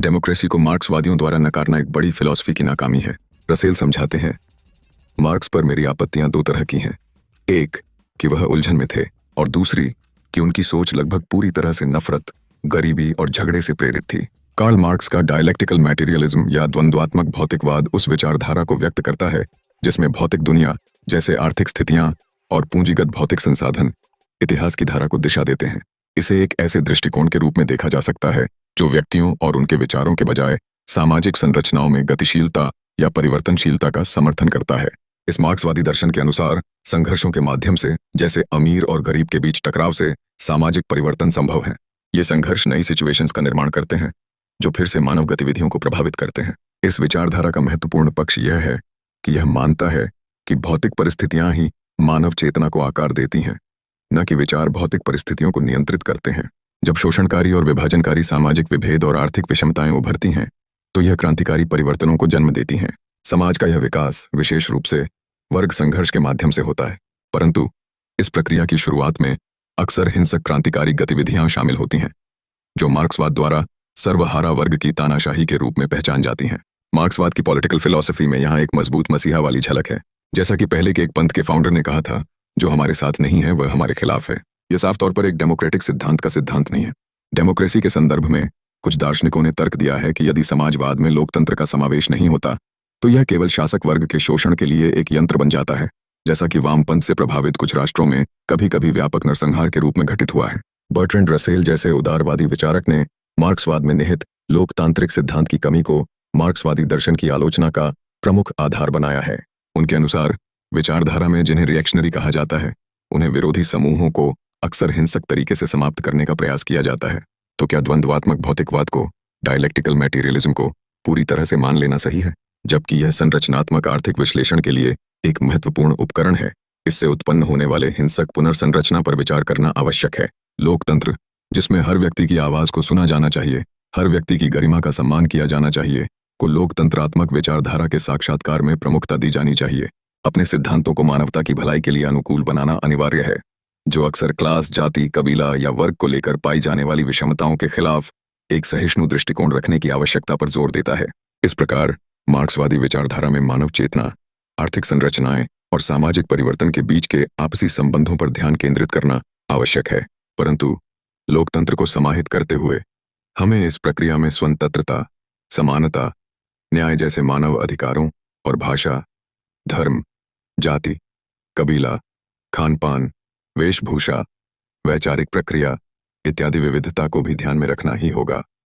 Democracy को मार्क्सवादियों द्वारा नकारना एक बड़ी फिलॉसफी की नाकामी है। रसेल समझाते हैं, मार्क्स पर मेरी आपत्तियां दो तरह की हैं। एक, कि वह उलझन में थे, और दूसरी कि उनकी सोच लगभग पूरी तरह से नफरत, गरीबी और झगड़े से प्रेरित थी। कार्ल मार्क्स का डायलेक्टिकल मैटेरियलिज्म या द्वंद्वात्मक भौतिकवाद उस विचारधारा को व्यक्त करता है जिसमें भौतिक दुनिया जैसे आर्थिक स्थितियां और पूंजीगत भौतिक संसाधन इतिहास की धारा को दिशा देते हैं। इसे एक ऐसे दृष्टिकोण के रूप में देखा जा सकता है जो व्यक्तियों और उनके विचारों के बजाय सामाजिक संरचनाओं में गतिशीलता या परिवर्तनशीलता का समर्थन करता है। इस मार्क्सवादी दर्शन के अनुसार संघर्षों के माध्यम से, जैसे अमीर और गरीब के बीच टकराव से, सामाजिक परिवर्तन संभव है। ये संघर्ष नई सिचुएशंस का निर्माण करते हैं जो फिर से मानव गतिविधियों को प्रभावित करते हैं। इस विचारधारा का महत्वपूर्ण पक्ष यह है कि यह मानता है कि भौतिक परिस्थितियां ही मानव चेतना को आकार देती हैं, न कि विचार भौतिक परिस्थितियों को नियंत्रित करते हैं। जब शोषणकारी और विभाजनकारी सामाजिक विभेद और आर्थिक विषमताएं उभरती हैं तो यह क्रांतिकारी परिवर्तनों को जन्म देती हैं। समाज का यह विकास विशेष रूप से वर्ग संघर्ष के माध्यम से होता है, परंतु इस प्रक्रिया की शुरुआत में अक्सर हिंसक क्रांतिकारी गतिविधियां शामिल होती हैं जो मार्क्सवाद द्वारा सर्वहारा वर्ग की तानाशाही के रूप में पहचान जाती हैं। मार्क्सवाद की पॉलिटिकल फिलॉसफी में यहाँ एक मजबूत मसीहा वाली झलक है। जैसा कि पहले के एक पंथ के फाउंडर ने कहा था, जो हमारे साथ नहीं है वह हमारे खिलाफ है। यह साफ तौर पर एक डेमोक्रेटिक सिद्धांत का सिद्धांत नहीं है। डेमोक्रेसी के संदर्भ में कुछ दार्शनिकों ने तर्क दिया है कि यदि समाजवाद में लोकतंत्र का समावेश नहीं होता तो यह केवल शासक वर्ग के शोषण के लिए एक यंत्र बन जाता है, जैसा कि वामपंथ से प्रभावित कुछ राष्ट्रों में कभी कभी व्यापक नरसंहार के रूप में घटित हुआ है। बर्ट्रैंड रसेल जैसे उदारवादी विचारक ने मार्क्सवाद में निहित लोकतांत्रिक सिद्धांत की कमी को मार्क्सवादी दर्शन की आलोचना का प्रमुख आधार बनाया है। उनके अनुसार विचारधारा में जिन्हें रिएक्शनरी कहा जाता है, उन्हें विरोधी समूहों को अक्सर हिंसक तरीके से समाप्त करने का प्रयास किया जाता है। तो क्या द्वंद्वात्मक भौतिकवाद को, डायलेक्टिकल मैटेरियलिज्म को पूरी तरह से मान लेना सही है, जबकि यह संरचनात्मक आर्थिक विश्लेषण के लिए एक महत्वपूर्ण उपकरण है? इससे उत्पन्न होने वाले हिंसक पुनर्संरचना पर विचार करना आवश्यक है। लोकतंत्र, जिसमें हर व्यक्ति की आवाज को सुना जाना चाहिए, हर व्यक्ति की गरिमा का सम्मान किया जाना चाहिए, को लोकतंत्रात्मक विचारधारा के साक्षात्कार में प्रमुखता दी जानी चाहिए। अपने सिद्धांतों को मानवता की भलाई के लिए अनुकूल बनाना अनिवार्य है, जो अक्सर क्लास, जाति, कबीला या वर्ग को लेकर पाई जाने वाली विषमताओं के खिलाफ एक सहिष्णु दृष्टिकोण रखने की आवश्यकता पर जोर देता है। इस प्रकार मार्क्सवादी विचारधारा में मानव चेतना, आर्थिक संरचनाएं और सामाजिक परिवर्तन के बीच के आपसी संबंधों पर ध्यान केंद्रित करना आवश्यक है, परंतु लोकतंत्र को समाहित करते हुए हमें इस प्रक्रिया में स्वतंत्रता, समानता, न्याय जैसे मानव अधिकारों और भाषा, धर्म, जाति, कबीला, खान-पान, वेशभूषा, वैचारिक प्रक्रिया इत्यादि विविधता को भी ध्यान में रखना ही होगा।